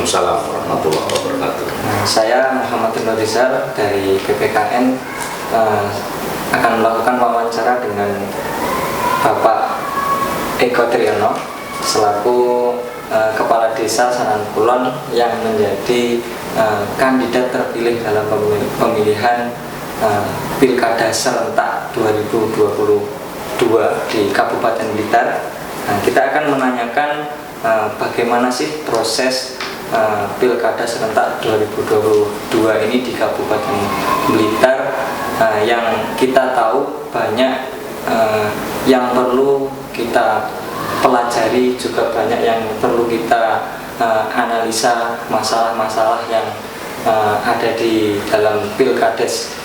Waalaikumsalam warahmatullahi wabarakatuh. Saya Muhammad Nur Rizal dari BPKN akan melakukan wawancara dengan Bapak Eko Triyono selaku Kepala Desa Sanan Kulon yang menjadi kandidat terpilih dalam pemilihan Pilkada serentak 2022 di Kabupaten Blitar. Kita akan menanyakan bagaimana sih proses Pilkada serentak 2022 ini di Kabupaten Blitar, yang kita tahu banyak yang perlu kita pelajari, juga banyak yang perlu kita analisa masalah-masalah yang ada di dalam Pilkades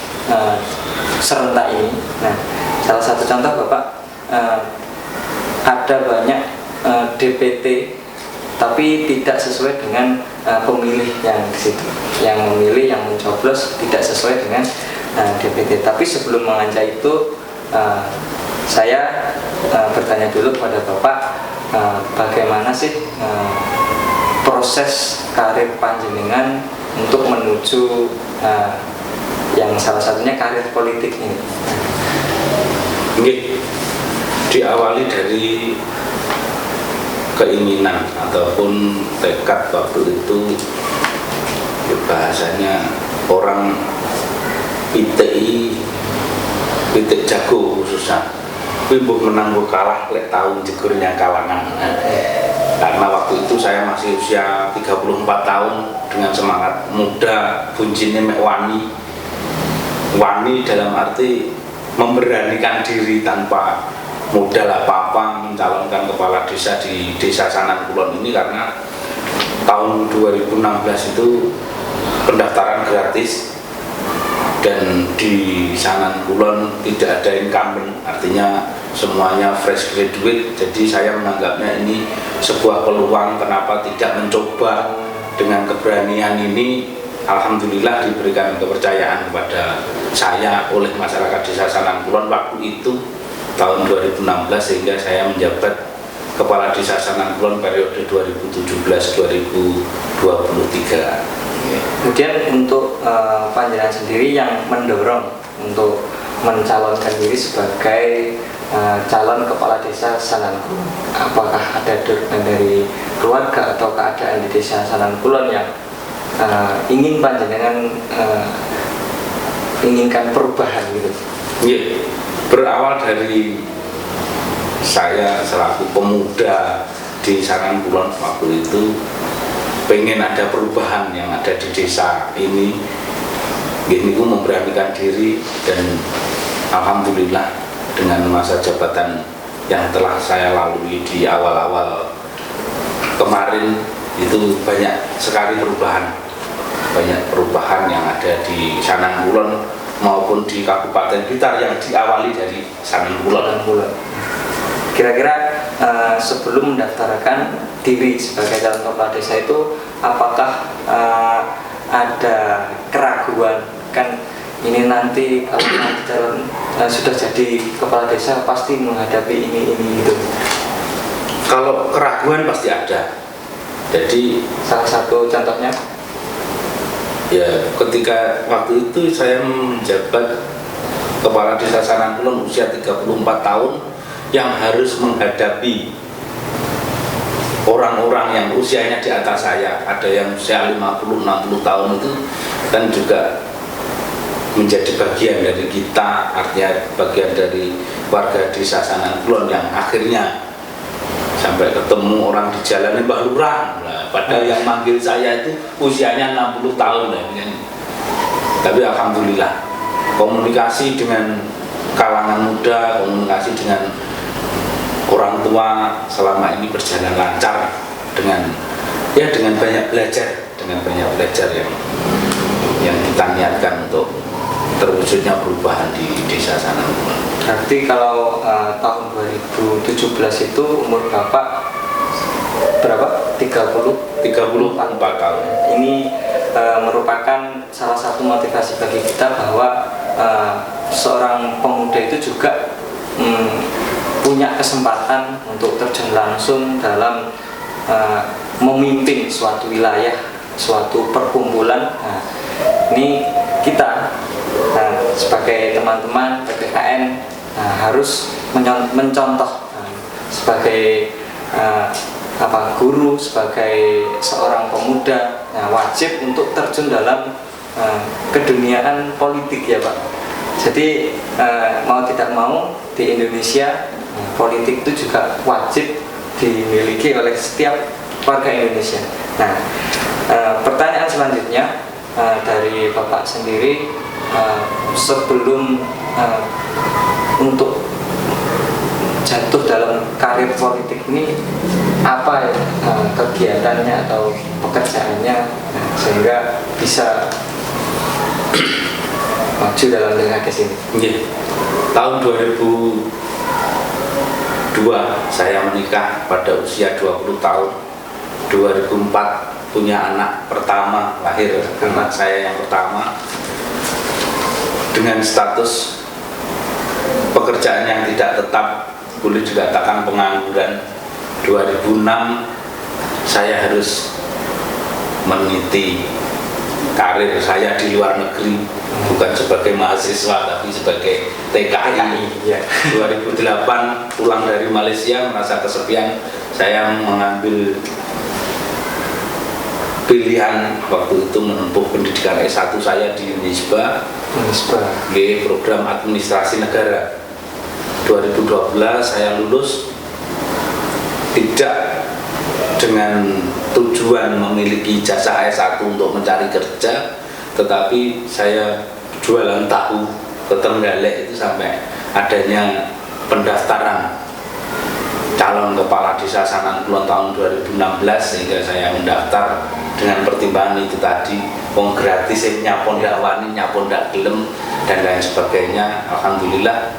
serentak ini. Nah, salah satu contoh Bapak, ada banyak DPT tapi tidak sesuai dengan pemilih yang di situ, yang memilih, yang mencoblos tidak sesuai dengan DPT. Tapi sebelum menganca itu, saya bertanya dulu kepada Bapak, bagaimana sih proses karir panjenengan untuk menuju yang salah satunya karir politik ini? Diawali dari keinginan ataupun tekad waktu itu, bahasanya orang pitik jago khususnya wimbuh menang kalah lek tahun jegurnya kalangan. Karena waktu itu saya masih usia 34 tahun dengan semangat muda, buncine mek wani dalam arti memberanikan diri tanpa modal apa-apa mencalonkan kepala desa di Desa Sanan Kulon ini, karena tahun 2016 itu pendaftaran gratis dan di Sanan Kulon tidak ada incumbent, artinya semuanya fresh graduate. Jadi saya menganggapnya ini sebuah peluang, kenapa tidak mencoba. Dengan keberanian ini alhamdulillah diberikan kepercayaan kepada saya oleh masyarakat Desa Sanan Kulon waktu itu tahun 2016, sehingga saya menjabat Kepala Desa Sanan Kulon periode 2017-2023. Kemudian untuk panjenengan sendiri yang mendorong untuk mencalonkan diri sebagai calon Kepala Desa Sanan Kulon, apakah ada dorongan dari keluarga atau keadaan di Desa Sanan Kulon yang ingin panjenengan inginkan perubahan gitu? Berawal dari saya selaku pemuda di Sanan Kulon waktu itu pengen ada perubahan yang ada di desa ini, gini memberanikan diri, dan alhamdulillah dengan masa jabatan yang telah saya lalui di awal-awal kemarin itu banyak sekali perubahan yang ada di Sanan Kulon maupun di Kabupaten Blitar yang diawali dari Sanan Kulon. Kira-kira sebelum mendaftarkan diri sebagai calon kepala desa itu, apakah ada keraguan, kan ini nanti kalau nanti calon sudah jadi kepala desa pasti menghadapi ini gitu? Kalau keraguan pasti ada. Jadi salah satu contohnya, ya ketika waktu itu saya menjabat Kepala Desa Sanan Kulon usia 34 tahun yang harus menghadapi orang-orang yang usianya di atas saya, ada yang usia 50-60 tahun itu kan juga menjadi bagian dari kita, artinya bagian dari warga Desa Sanan Kulon yang akhirnya sampai ketemu orang di jalan, Mbah Lurah, padahal yang manggil saya itu usianya 60 tahun. Tapi alhamdulillah komunikasi dengan kalangan muda, komunikasi dengan orang tua selama ini berjalan lancar, dengan banyak belajar yang kita niatkan untuk terwujudnya perubahan di Desa Sanan Kulon. Berarti kalau tahun 2017 itu umur Bapak berapa? 34 tahun. Ini merupakan salah satu motivasi bagi kita bahwa seorang pemuda itu juga punya kesempatan untuk terjun langsung dalam memimpin suatu wilayah suatu perkumpulan. Nah, ini kita sebagai teman-teman PPKN harus mencontoh sebagai guru, sebagai seorang pemuda, wajib untuk terjun dalam keduniaan politik ya Pak. Jadi mau tidak mau di Indonesia politik itu juga wajib dimiliki oleh setiap warga Indonesia. Nah, pertanyaan selanjutnya dari Bapak sendiri, sebelum untuk jatuh dalam karir politik ini apa kegiatannya atau pekerjaannya sehingga bisa maju dalam legislasi ini? Tahun 2002 saya menikah pada usia 20 tahun. 2004 punya anak pertama, lahir anak saya yang pertama dengan status pekerjaan yang tidak tetap, boleh dikatakan pengangguran. 2006 saya harus meniti karir saya di luar negeri, bukan sebagai mahasiswa tapi sebagai TKI. 2008 pulang dari Malaysia merasa kesepian, saya mengambil pilihan waktu itu menempuh pendidikan S1 saya di Unisba, program administrasi negara. 2012 saya lulus, tidak dengan tujuan memiliki ijazah S1 untuk mencari kerja, tetapi saya jualan tahu ke Trenggalek itu sampai adanya pendaftaran calon kepala desa Sanankulon tahun 2016, sehingga saya mendaftar dengan pertimbangan itu tadi, wong gratis nyapon ndak wani, nyapon ndak gelem dan lain sebagainya. Alhamdulillah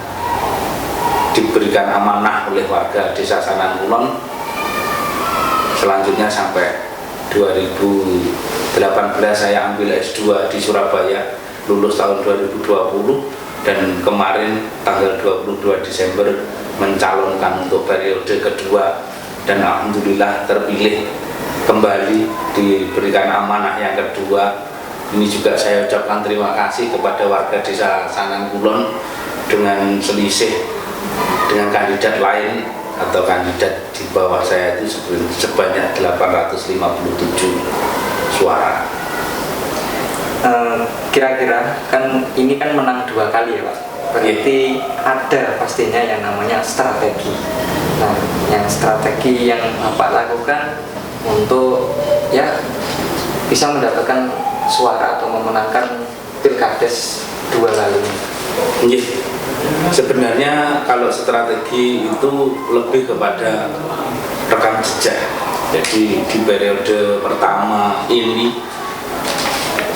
diberikan amanah oleh warga desa Sanankulon. Selanjutnya sampai 2018 saya ambil S2 di Surabaya, lulus tahun 2020, dan kemarin tanggal 22 Desember mencalonkan untuk periode kedua dan alhamdulillah terpilih kembali, diberikan amanah yang kedua. Ini juga saya ucapkan terima kasih kepada warga desa Sanankulon dengan selisih dengan kandidat lain atau kandidat di bawah saya itu sebanyak 857 suara. Kira-kira kan ini kan menang 2 kali ya Pak, berarti ada pastinya yang namanya strategi. Nah, yang strategi yang Bapak lakukan untuk ya bisa mendapatkan suara atau memenangkan Pilkades 2 lalu. Sebenarnya kalau strategi itu lebih kepada rekam jejak. Jadi di periode pertama ini,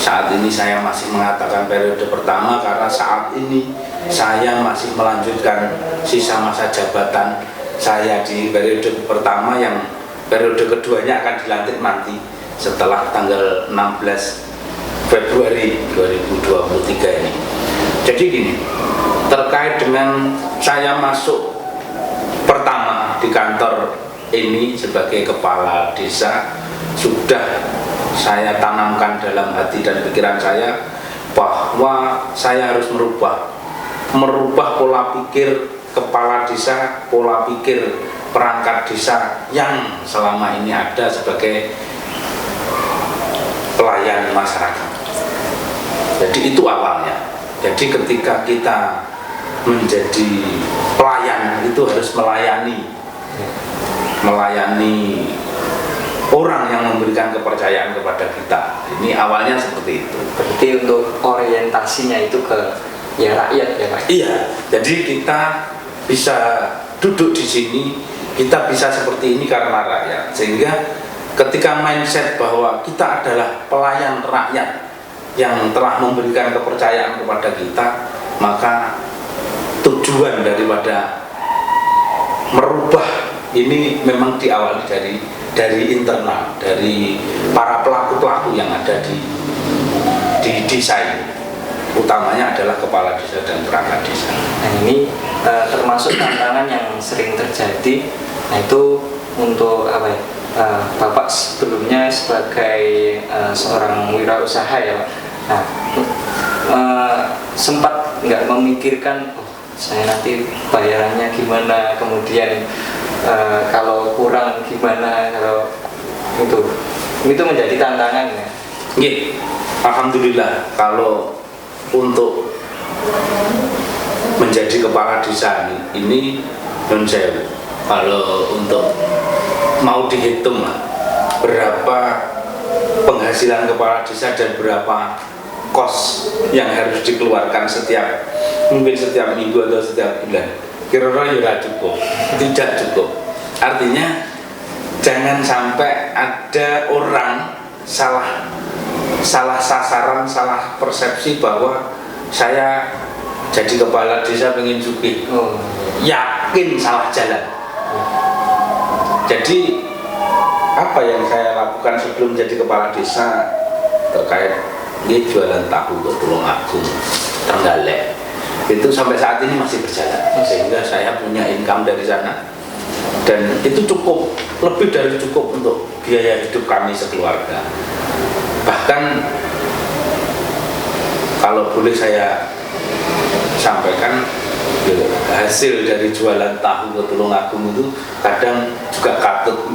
saat ini saya masih mengatakan periode pertama karena saat ini saya masih melanjutkan sisa masa jabatan saya di periode pertama, yang periode keduanya akan dilantik nanti setelah tanggal 16 Februari 2023 ini. Jadi gini, terkait dengan saya masuk pertama di kantor ini sebagai kepala desa, sudah saya tanamkan dalam hati dan pikiran saya bahwa saya harus merubah pola pikir kepala desa, pola pikir perangkat desa yang selama ini ada sebagai pelayan masyarakat. Jadi itu awalnya. Jadi ketika kita menjadi pelayan itu harus melayani orang yang memberikan kepercayaan kepada kita. Ini awalnya seperti itu. Berarti untuk orientasinya itu ke ya rakyat ya Pak? Iya, jadi kita bisa duduk di sini, kita bisa seperti ini karena rakyat. Sehingga ketika mindset bahwa kita adalah pelayan rakyat yang telah memberikan kepercayaan kepada kita, maka tujuan daripada merubah ini memang diawali dari internal, dari para pelaku-pelaku yang ada di desa ini, utamanya adalah kepala desa dan perangkat desa. Nah ini termasuk tantangan yang sering terjadi, nah itu untuk apa ya, Bapak sebelumnya sebagai seorang wirausaha ya Pak. Nah, sempat nggak memikirkan saya nanti bayarannya gimana, kemudian kalau kurang gimana, kalau itu menjadi tantangan ya? Alhamdulillah kalau untuk menjadi kepala desa ini non sewu, kalau untuk mau dihitung lah berapa penghasilan kepala desa dan berapa kos yang harus dikeluarkan mungkin setiap minggu atau setiap bulan, kira-kira ya tidak cukup. Artinya jangan sampai ada orang salah sasaran, salah persepsi bahwa saya jadi kepala desa pengen sugih. Yakin salah jalan. Jadi apa yang saya lakukan sebelum jadi kepala desa terkait jualan tahu ke Tulungagung, Trenggalek, itu sampai saat ini masih berjalan, sehingga saya punya income dari sana dan itu cukup, lebih dari cukup untuk biaya hidup kami sekeluarga. Bahkan kalau boleh saya sampaikan, hasil dari jualan tahu ke Tulungagung itu kadang juga katut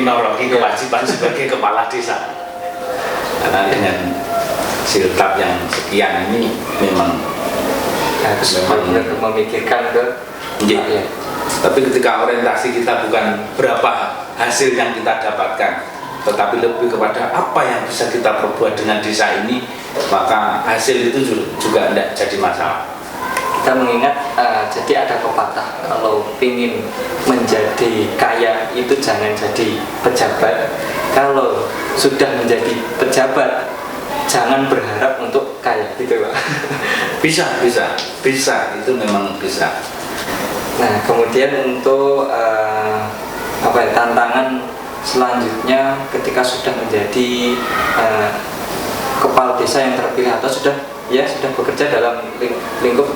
noroki kewajiban sebagai kepala desa, karena dengan siltap yang sekian ini memang harus memikirkan ke ya. Tapi ketika orientasi kita bukan berapa hasil yang kita dapatkan, tetapi lebih kepada apa yang bisa kita perbuat dengan desa ini, maka hasil itu juga tidak jadi masalah. Kita mengingat jadi ada pepatah, kalau ingin menjadi kaya itu jangan jadi pejabat, kalau sudah menjadi pejabat jangan berharap untuk kaya, gitu Pak. Bisa, itu memang bisa. Nah, kemudian untuk tantangan selanjutnya ketika sudah menjadi kepala desa yang terpilih atau sudah bekerja dalam lingkup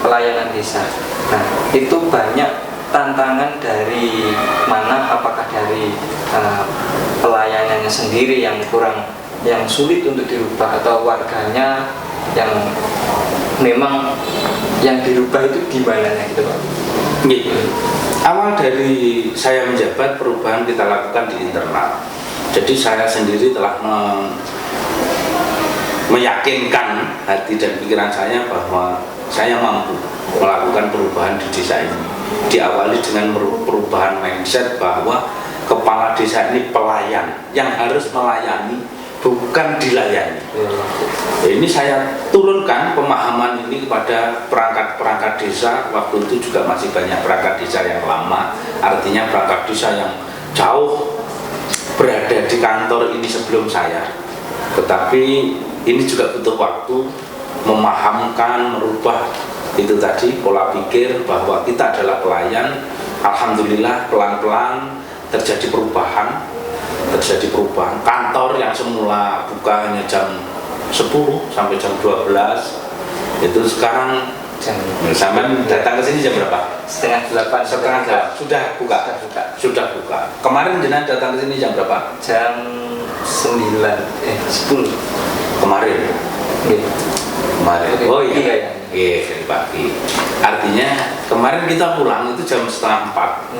pelayanan desa. Nah, itu banyak tantangan dari mana? Apakah dari pelayanannya sendiri yang sulit untuk dirubah, atau warganya yang memang yang dirubah itu di mananya gitu Pak? Awal dari saya menjabat, perubahan kita lakukan di internal. Jadi saya sendiri telah meyakinkan hati dan pikiran saya bahwa saya mampu melakukan perubahan di desa ini. Diawali dengan perubahan mindset bahwa kepala desa ini pelayan yang harus melayani, bukan dilayani. Ini saya turunkan pemahaman ini kepada perangkat desa. Waktu itu juga masih banyak perangkat desa yang lama, artinya perangkat desa yang jauh berada di kantor ini sebelum saya. Tetapi ini juga butuh waktu memahamkan, merubah itu tadi pola pikir bahwa kita adalah pelayan. Alhamdulillah pelan-pelan terjadi perubahan. Kantor yang semula buka hanya jam 10 sampai jam 12 itu sekarang sampai datang ke sini jam berapa? Setengah 8 sudah buka. Kemarin jenengan datang ke sini jam berapa? Jam 10 kemarin. Oh iya. Iya, dari pagi. Artinya kemarin kita pulang itu jam setengah 4.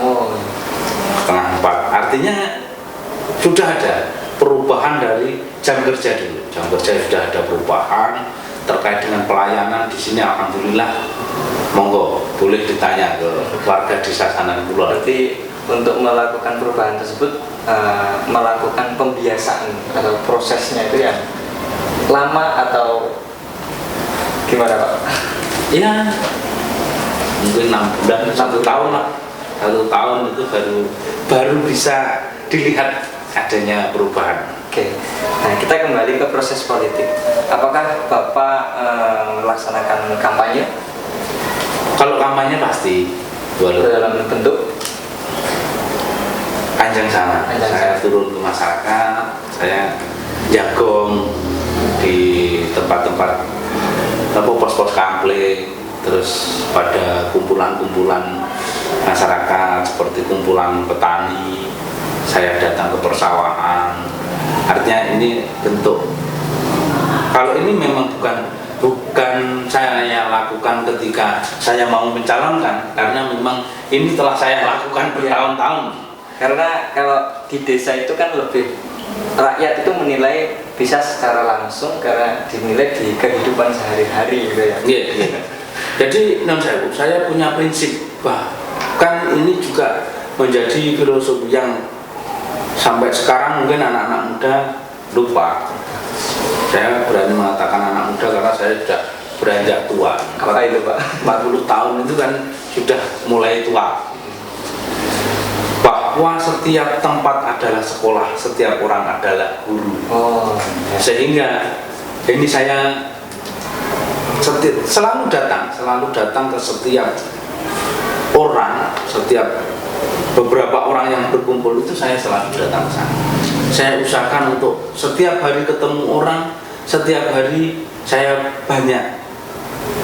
Setengah 4. Artinya sudah ada perubahan dari jam kerja dulu. Jam kerja sudah ada perubahan terkait dengan pelayanan di sini. Alhamdulillah. Monggo boleh ditanya ke warga desa Sanan Kulon. Berarti untuk melakukan perubahan tersebut melakukan pembiasaan atau prosesnya itu yang lama atau gimana Pak? Ya mungkin 6 bulan, 1 tahun lah. 1 tahun itu baru bisa dilihat adanya perubahan. Oke. Nah, kita kembali ke proses politik. Apakah Bapak melaksanakan kampanye? Kalau kampanye pasti dalam bentuk Kanjeng sana. Saya turun ke masyarakat, saya jagong di tempat-tempat pos-pos kampling, terus pada kumpulan-kumpulan masyarakat seperti kumpulan petani, saya datang ke persawahan. Artinya ini bentuk, kalau ini memang bukan saya lakukan ketika saya mau mencalonkan, karena memang ini telah saya lakukan bertahun-tahun. Karena kalau di desa itu kan lebih rakyat itu menilai bisa secara langsung karena dinilai di kehidupan sehari-hari gitu ya. Iya. Jadi saya punya prinsip, bahkan ini juga menjadi filosofi yang sampai sekarang mungkin anak-anak muda lupa. Saya berani mengatakan anak muda karena saya sudah beranjak tua. Apa itu Pak? 40 tahun itu kan sudah mulai tua. Bahwa setiap tempat adalah sekolah, setiap orang adalah guru. Ya. Sehingga ini saya selalu datang ke setiap orang, setiap beberapa orang yang berkumpul itu saya selalu datang ke sana. Saya usahakan untuk setiap hari ketemu orang, setiap hari saya banyak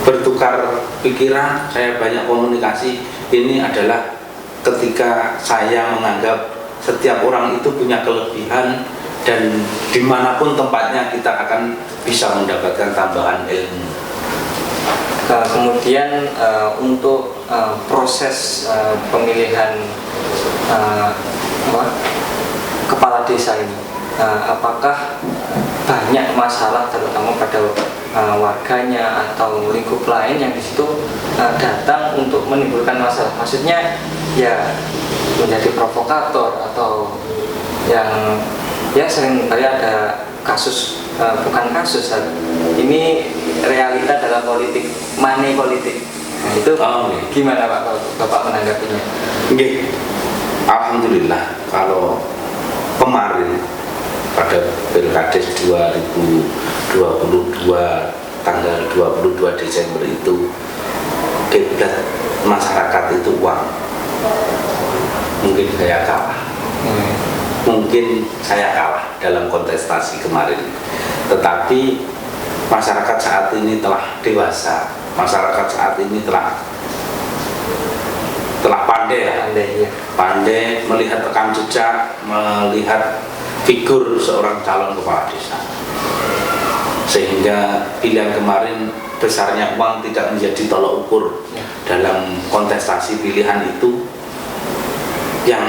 bertukar pikiran, saya banyak komunikasi. Ini adalah ketika saya menganggap setiap orang itu punya kelebihan, dan dimanapun tempatnya kita akan bisa mendapatkan tambahan ilmu. Kemudian untuk proses pemilihan kepala desa ini, apakah banyak masalah terutama pada warganya atau lingkup lain yang di situ datang untuk menimbulkan masalah? Maksudnya ya menjadi provokator atau yang ya sering kali ada kasus, bukan kasus, ini realita dalam politik, money politik. Nah, itu gimana Pak, Bapak menanggapinya? Alhamdulillah, kalau kemarin pada Pilkades 2022 tanggal 22 Desember itu kiblat masyarakat itu uang. Mungkin saya kalah dalam kontestasi kemarin, tetapi masyarakat saat ini telah dewasa, masyarakat saat ini telah pandai melihat rekam jejak, melihat figur seorang calon kepala desa, sehingga pilihan kemarin besarnya uang tidak menjadi tolak ukur dalam kontestasi pilihan itu. Yang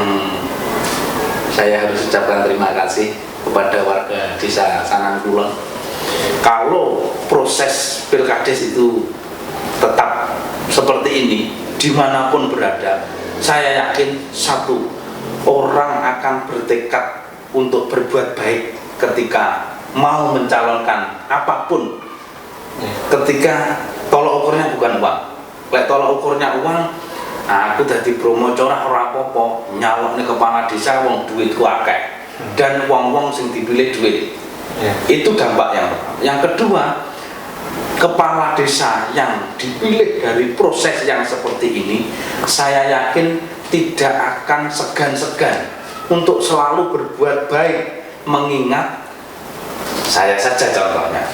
saya harus ucapkan terima kasih kepada warga desa Sanan Kulon. Kalau proses Pilkades itu tetap seperti ini dimanapun berada, saya yakin satu orang akan bertekad untuk berbuat baik ketika mau mencalonkan apapun. Ketika tolak ukurnya bukan uang. Lek tolak ukurnya uang, aku dadi promo corah ora apa-apa, nyalonne kepala desa wong duitku akeh dan wong-wong sing dipilih duit. Itu dampak yang pertama. Yang kedua, kepala desa yang dipilih dari proses yang seperti ini, saya yakin tidak akan segan-segan untuk selalu berbuat baik. Mengingat saya saja contohnya,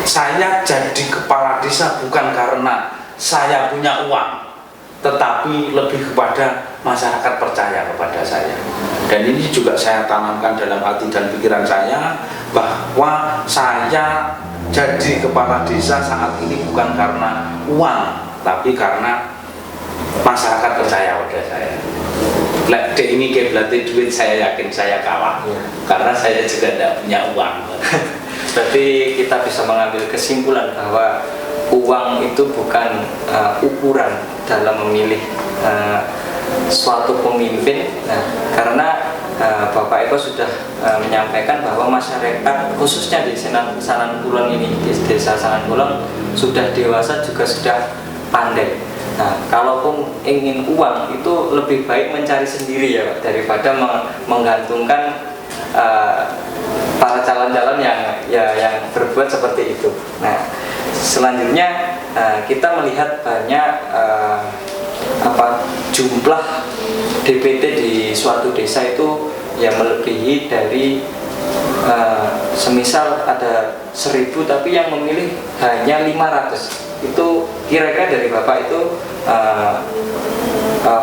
saya jadi kepala desa bukan karena saya punya uang, tetapi lebih kepada masyarakat percaya kepada saya. Dan ini juga saya tanamkan dalam hati dan pikiran saya, bahwa saya jadi kepala desa saat ini bukan karena uang, tapi karena masyarakat percaya pada saya. Lek ini kiblatnya duit, saya yakin saya kalah, karena saya juga tidak punya uang. Berarti kita bisa mengambil kesimpulan bahwa uang itu bukan ukuran dalam memilih suatu pemimpin. Nah, karena Bapak Eko sudah menyampaikan bahwa masyarakat khususnya di Sanan Kulon ini, di desa Sanan Kulon, sudah dewasa juga sudah pandai. Nah, kalaupun ingin uang itu lebih baik mencari sendiri ya Pak, daripada menggantungkan para calon-calon yang berbuat seperti itu. Nah, selanjutnya kita melihat banyak jumlah DPT di suatu desa itu yang melebihi dari semisal ada 1000 tapi yang memilih hanya 500. Itu kira-kira dari Bapak itu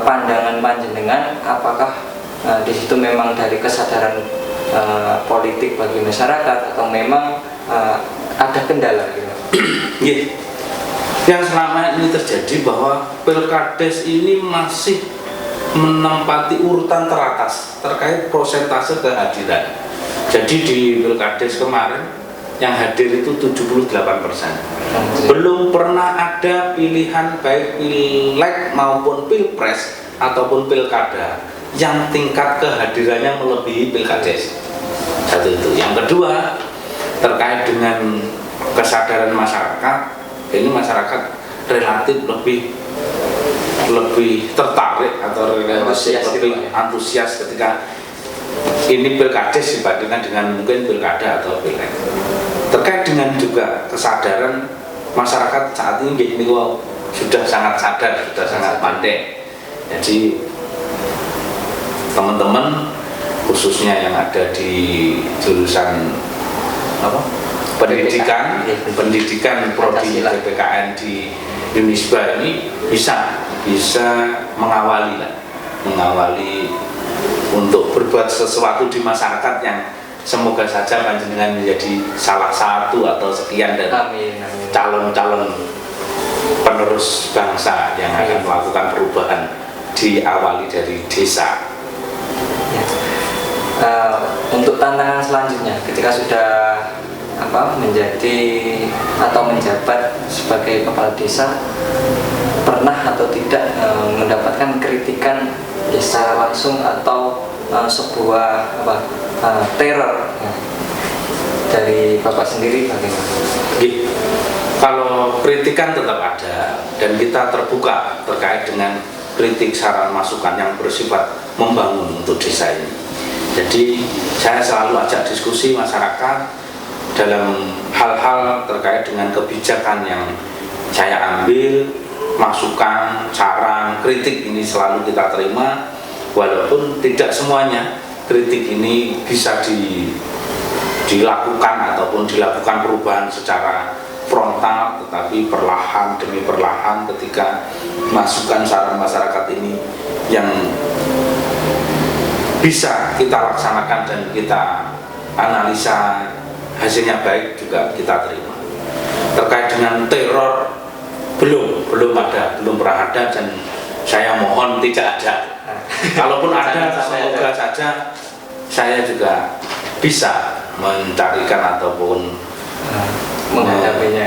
pandangan panjenengan, apakah di situ memang dari kesadaran politik bagi masyarakat atau memang ada kendala gitu? Yeah. Yang selama ini terjadi bahwa Pilkades ini masih menempati urutan teratas terkait prosentase kehadiran. Jadi di Pilkades kemarin yang hadir itu 78%. Belum pernah ada pilihan baik Pileg maupun Pilpres ataupun Pilkada yang tingkat kehadirannya melebihi Pilkades. Satu itu. Yang kedua, terkait dengan kesadaran masyarakat, ini masyarakat relatif lebih tertarik atau relatif lebih antusias ketika ini Pilkades dibandingkan dengan mungkin Pilkada atau Pileg. Terkait dengan juga kesadaran masyarakat saat ini sudah sangat sadar, sudah sangat pandai. Jadi teman-teman khususnya yang ada di jurusan pendidikan prodi PPKN di Unisba ini bisa mengawali untuk berbuat sesuatu di masyarakat yang semoga saja panjenengan menjadi salah satu atau sekian dari calon-calon penerus bangsa yang akan melakukan perubahan diawali dari desa. Untuk tantangan selanjutnya ketika sudah menjadi atau menjabat sebagai kepala desa, pernah atau tidak mendapatkan kritikan secara langsung atau sebuah teror dari Bapak sendiri bagaimana? Kalau kritikan tetap ada dan kita terbuka terkait dengan kritik, saran, masukan yang bersifat membangun untuk desa ini. Jadi saya selalu ajak diskusi masyarakat dalam hal-hal terkait dengan kebijakan yang saya ambil, masukan, saran, kritik ini selalu kita terima, walaupun tidak semuanya kritik ini bisa dilakukan ataupun dilakukan perubahan secara frontal, tetapi perlahan demi perlahan ketika masukan saran masyarakat ini yang bisa kita laksanakan dan kita analisa hasilnya baik juga kita terima. Terkait dengan teror belum pernah ada dan saya mohon tidak ada. Kalaupun ada, semoga saja saya juga bisa mencarikan ataupun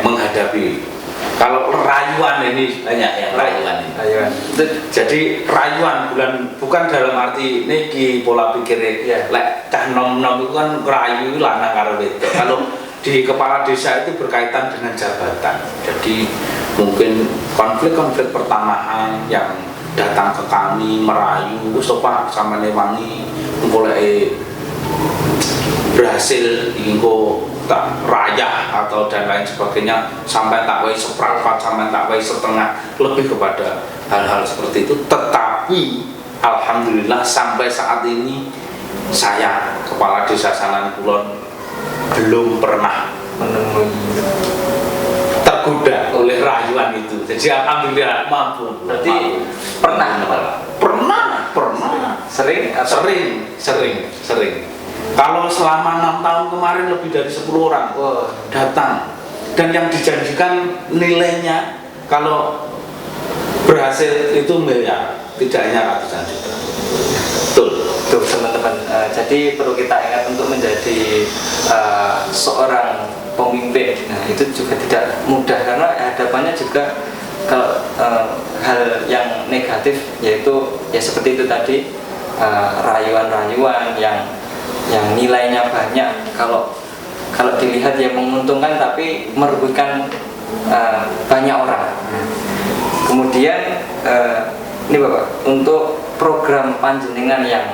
menghadapi. Kalau rayuan ini banyak yang rayuan ini. Jadi rayuan bukan dalam arti niki pola pikirnya lek cah nom-nom itu kan rayu lanang karo wedok. Kalau di kepala desa itu berkaitan dengan jabatan. Jadi mungkin konflik-konflik pertanahan yang datang ke kami merayu, Pak sama newangi mulai berhasil ingko tak raya atau dan lain sebagainya sampai tak wai seperempat sampai tak wai setengah, lebih kepada hal-hal seperti itu. Tetapi alhamdulillah sampai saat ini saya kepala desa Sanan Kulon belum pernah tergoda oleh rayuan itu. Jadi alhamdulillah mampu. Berarti pernah. Sering. Kalau selama 6 tahun kemarin lebih dari 10 orang datang, dan yang dijanjikan nilainya kalau berhasil itu miliar, tidak hanya ratusan juta. Tuh teman-teman, jadi perlu kita ingat untuk menjadi seorang pemimpin. Nah, itu juga tidak mudah karena hadapannya juga kalau hal yang negatif, yaitu ya seperti itu tadi, rayuan-rayuan yang nilainya banyak. Kalau dilihat ya menguntungkan tapi merugikan banyak orang. Kemudian ini Bapak, untuk program panjenengan yang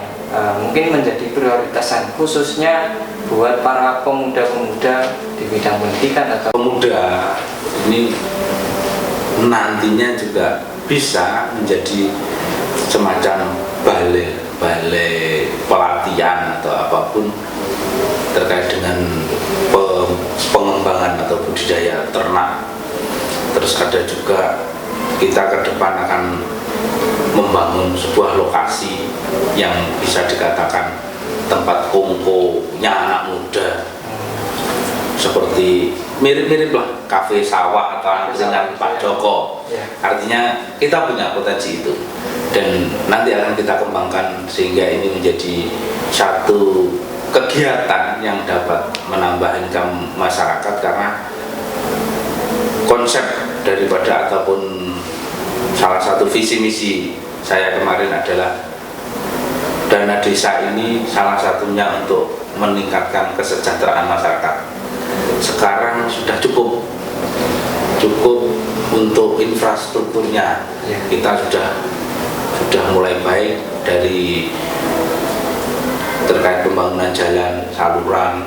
mungkin menjadi prioritasan khususnya buat para pemuda-pemuda di bidang pendidikan atau pemuda ini nantinya juga bisa menjadi semacam balai pelatihan atau apapun terkait dengan pengembangan atau budidaya ternak. Terus ada juga kita ke depan akan membangun sebuah lokasi yang bisa dikatakan tempat kongkonya anak muda, seperti mirip-mirip lah kafe sawah atau angkringan Pak Joko. Artinya kita punya potensi itu, dan nanti akan kita kembangkan sehingga ini menjadi satu kegiatan yang dapat menambah income masyarakat, karena konsep daripada ataupun salah satu visi misi saya kemarin adalah dana desa ini salah satunya untuk meningkatkan kesejahteraan masyarakat. Sekarang sudah cukup untuk infrastrukturnya. Kita sudah mulai baik dari terkait pembangunan jalan, saluran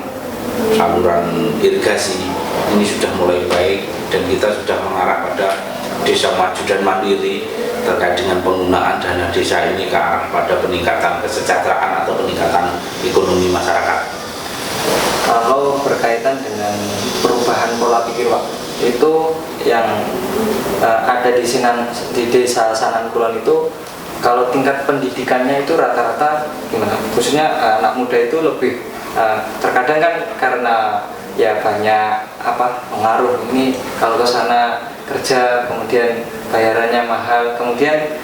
irigasi ini sudah mulai baik, dan kita sudah mengarah pada desa maju dan mandiri terkait dengan penggunaan dana desa ini ke arah pada peningkatan kesejahteraan atau peningkatan ekonomi masyarakat. Kalau berkaitan dengan perubahan pola pikir Pak, itu yang ada di desa Sanan Kulon itu, kalau tingkat pendidikannya itu rata-rata gimana? Khususnya anak muda itu lebih terkadang kan karena ya banyak pengaruh ini, kalau ke sana kerja kemudian bayarannya mahal, kemudian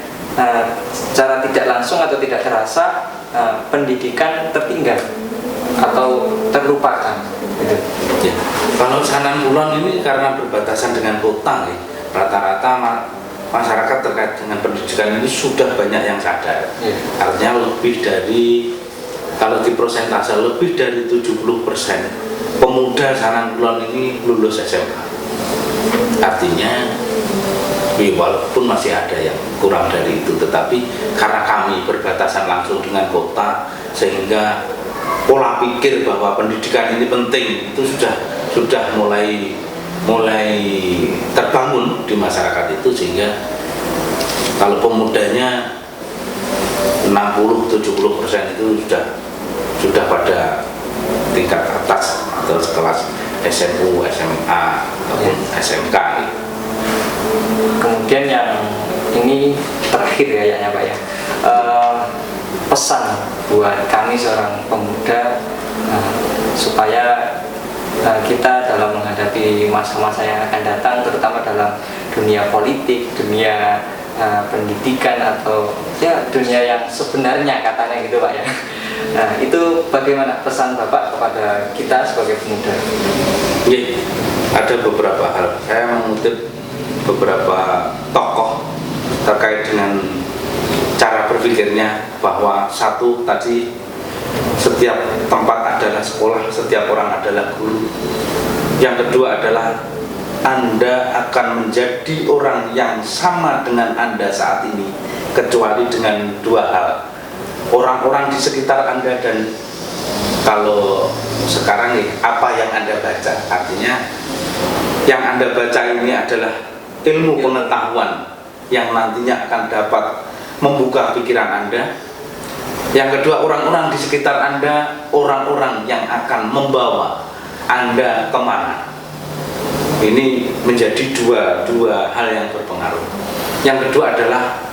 secara tidak langsung atau tidak terasa pendidikan tertinggal atau terlupakan gitu. Ya. Kalau Sanan Kulon ini karena berbatasan dengan kota, rata-rata masyarakat terkait dengan pendidikan ini sudah banyak yang sadar. Artinya lebih dari, kalau di persentase lebih dari 70% pemuda Sanan Kulon ini lulus SMA. Artinya walaupun masih ada yang kurang dari itu, tetapi karena kami berbatasan langsung dengan kota, sehingga pola pikir bahwa pendidikan ini penting itu sudah mulai terbangun di masyarakat itu, sehingga kalau pemudanya 60-70% itu sudah pada tingkat atas atau sekelas SMU, SMA ataupun SMK. Kemudian yang ini terakhir ya Pak ya, pesan buat kami seorang pemuda supaya kita dalam menghadapi masa-masa yang akan datang, terutama dalam dunia politik, dunia pendidikan, atau ya dunia yang sebenarnya katanya gitu Pak ya. Nah, itu bagaimana pesan Bapak kepada kita sebagai pemuda? Ya, ada beberapa hal. Saya mengutip beberapa tokoh terkait dengan cara berpikirnya, bahwa satu tadi, setiap tempat adalah sekolah, setiap orang adalah guru. Yang kedua adalah Anda akan menjadi orang yang sama dengan Anda saat ini, kecuali dengan dua hal: orang-orang di sekitar Anda, dan kalau sekarang apa yang Anda baca. Artinya yang Anda baca ini adalah ilmu pengetahuan yang nantinya akan dapat membuka pikiran Anda. Yang kedua, orang-orang di sekitar Anda, orang-orang yang akan membawa Anda kemana. Ini menjadi dua hal yang berpengaruh. Yang kedua adalah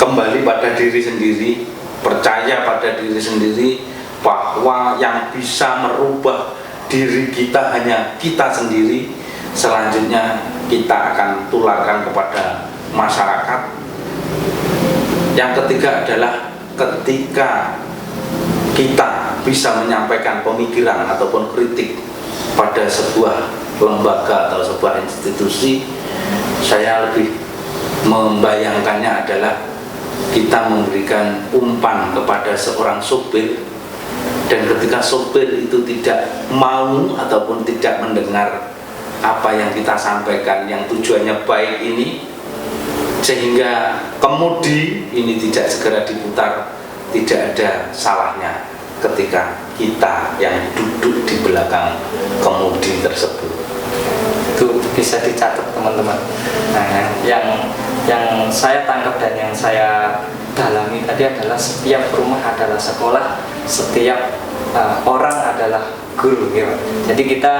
kembali pada diri sendiri, percaya pada diri sendiri, bahwa yang bisa merubah diri kita hanya kita sendiri. Selanjutnya kita akan tularkan kepada masyarakat. Yang ketiga adalah ketika kita bisa menyampaikan pemikiran ataupun kritik pada sebuah lembaga atau sebuah institusi, saya lebih membayangkannya adalah kita memberikan umpan kepada seorang sopir, dan ketika sopir itu tidak mau ataupun tidak mendengar apa yang kita sampaikan yang tujuannya baik ini, sehingga kemudi ini tidak segera diputar, tidak ada salahnya ketika kita yang duduk di belakang kemudi tersebut. Itu bisa dicatat teman-teman. Nah, yang saya tangkap dan yang saya dalami tadi adalah setiap rumah adalah sekolah, setiap orang adalah guru ya Pak. Jadi kita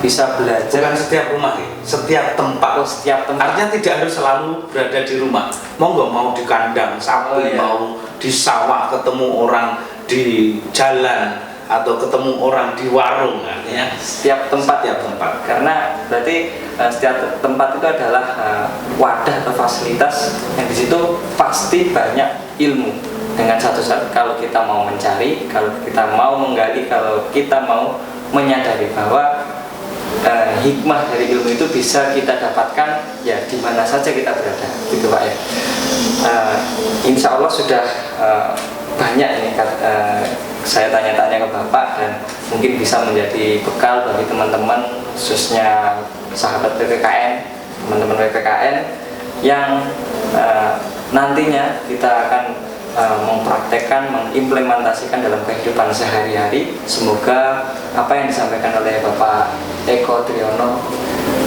bisa belajar. Bukan setiap rumah ya, setiap tempat. Oh, setiap tempat. Artinya tidak harus selalu berada di rumah. Mau di kandang sapi, mau di sawah, ketemu orang di jalan, atau ketemu orang di warung, artinya setiap tempat. Karena berarti setiap tempat itu adalah wadah atau fasilitas yang di situ pasti banyak ilmu. Dengan satu saat kalau kita mau mencari, kalau kita mau menggali, kalau kita mau menyadari bahwa hikmah dari ilmu itu bisa kita dapatkan ya di mana saja kita berada, gitu Pak ya. Insya Allah sudah banyak ini saya tanya-tanya ke Bapak dan mungkin bisa menjadi bekal bagi teman-teman, khususnya sahabat PPKN, teman-teman PPKN yang nantinya kita akan mempraktekkan, mengimplementasikan dalam kehidupan sehari-hari. Semoga apa yang disampaikan oleh Bapak Eko Triyono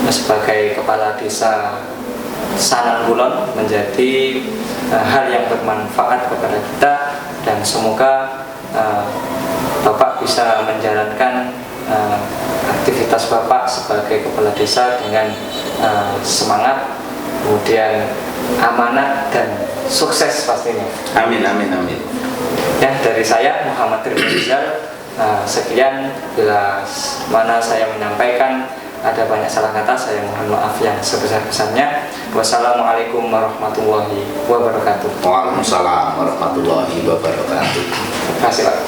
sebagai Kepala Desa Sanankulon menjadi hal yang bermanfaat kepada kita, dan semoga Bapak bisa menjalankan aktivitas Bapak sebagai Kepala Desa dengan semangat, kemudian amanat dan sukses pastinya. Amin. Ya, dari saya Muhammad Rizal, sekian. Bila mana saya menyampaikan ada banyak salah kata, saya mohon maaf yang sebesar-besarnya. Wassalamualaikum warahmatullahi wabarakatuh. Waalaikumsalam warahmatullahi wabarakatuh. Terima kasih Pak.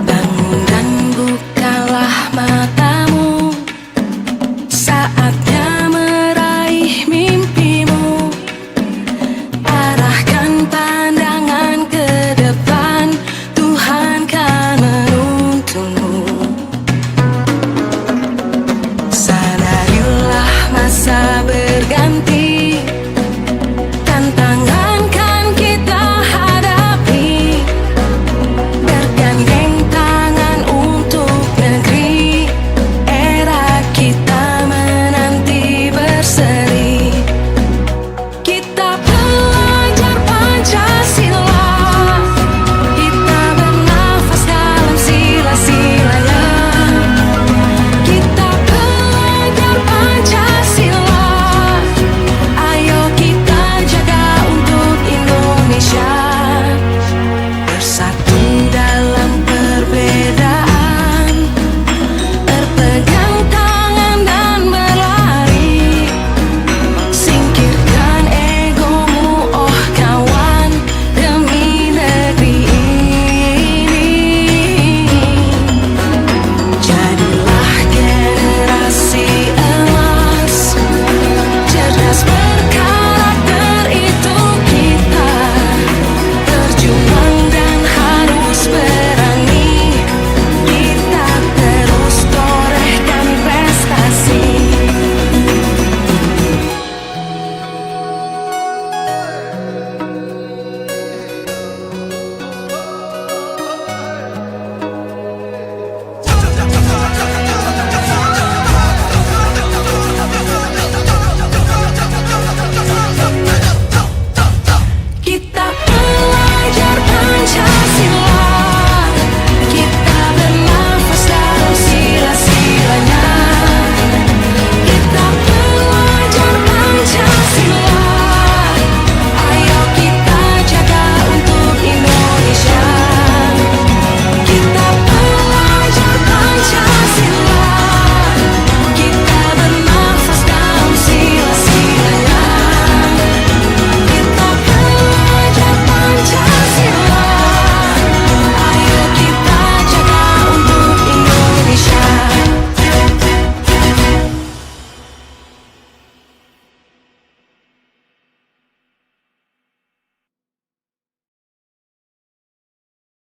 Bangun dan bukalah matamu saat